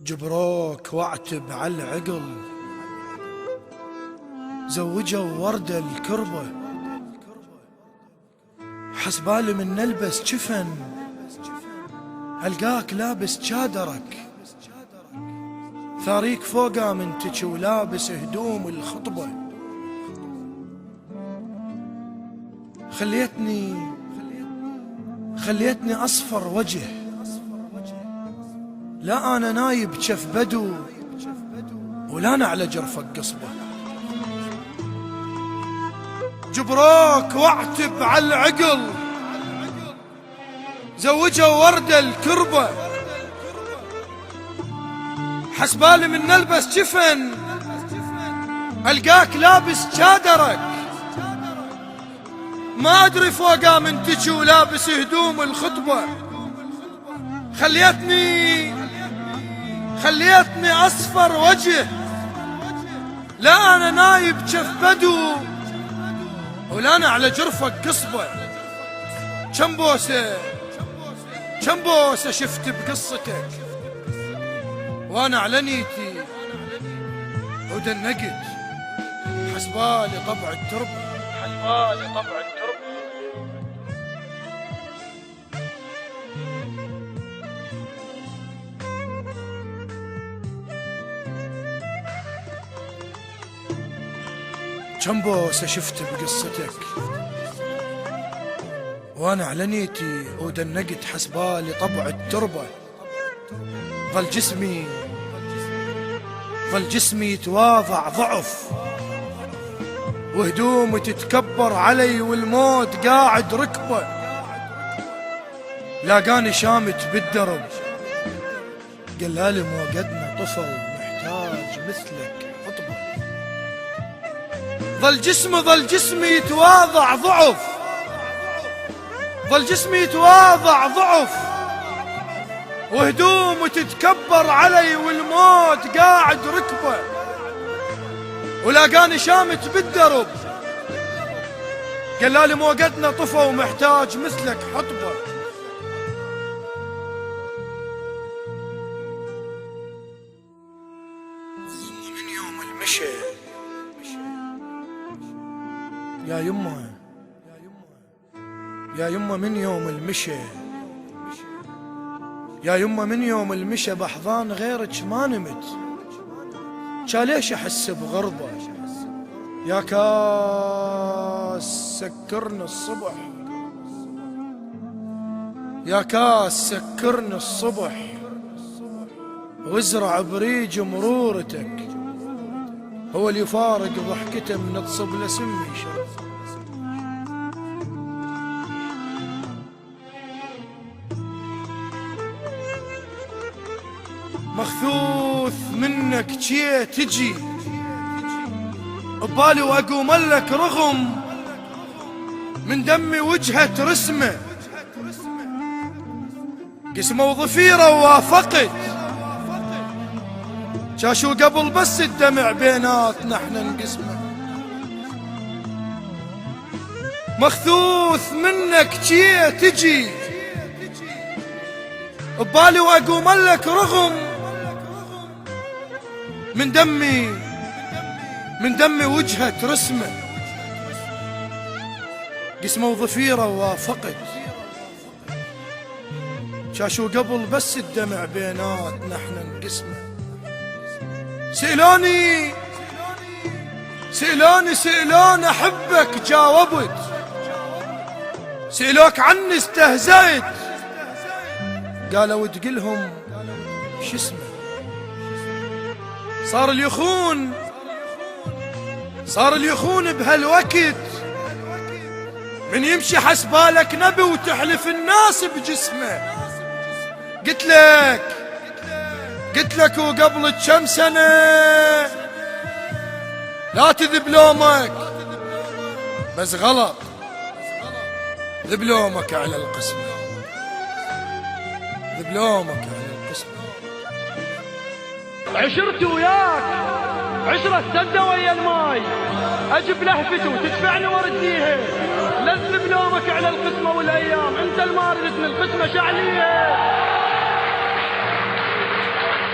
جبروك واعتب على العقل، زوجوا وردة الكربة، حسبالي من نلبس جفن القاك لابس جادرك، ثاريك فوقا منتج ولابس هدوم الخطبة، خليتني أصفر وجه، لا أنا نايب جف بدو ولا أنا على جرفك قصبة. جبروك واعتب على العقل، زوجوا وردة الكربة، حسبالي من نلبس جفن ألقاك لابس جادرك، ما أدري فوقا من تجي ولابس هدوم الخطبة، خليتني أصفر وجه، لا أنا نايب جف بدو ولا أنا على جرفك قصبة. كم بوسة شفت بقصتك وأنا على نيتي ودنقت، حسبالي طبع التربة. كم بوسة شفت بقصتك وانا على نيتي ودنقت، حسبالي طبع التربة. ظل جسمي يتواضع ضعف، وهدومي تتكبر علي والموت قاعد ركبه، لاقاني شامت بالدرب قلالي موقدنا طفل محتاج مثلك حطبه. ظل جسمي يتواضع ضعف، وهدومه تتكبر علي والموت قاعد ركبه، ولاقاني شامت بالدرب قلالي موقدنا طفى ومحتاج مثلك حطبه. من يوم المشي يا يمه من يوم المشي، يا يمه من يوم المشي بحضان غيرك ما نمت، ليش احس بغربه، يا كاس سكرني الصبح، يا كاس سكرني الصبح، وازرع بريج مرورتك، هو اللي يفارق ضحكته من تصب لسمي شر. مخثوث منك جي تجي ببالي واقوم لك رغم من دمي وجهة رسمه، قسمه وظفيره ووافقت، شاشو قبل بس الدمع بيناتنا احنا نقسمه. مخثوث منك جي تجي ببالي واقوم لك رغم من دمي وجهة رسمه، قسمه وظفيره ووافقت، شاشو قبل بس الدمع بيناتنا احنا نقسمه. سئلوني احبك جاوبت، سئلوك عني استهزأت، قالوا تقلهم شو اسمه. صار اليخون بهالوقت، من يمشي حسبالك نبي وتحلف الناس بجسمه. قلت لك وقبل كم سنة لا تذب لومك بس غلط، ذب لومك على القسمة، ذب لومك على القسمة. عشرت وياك عشرة سدة ويا الماي، اجيب لهفته وتدفعني وارديها، لا تذب لومك على القسمة والايام، انت المارد من القسمة شعلية.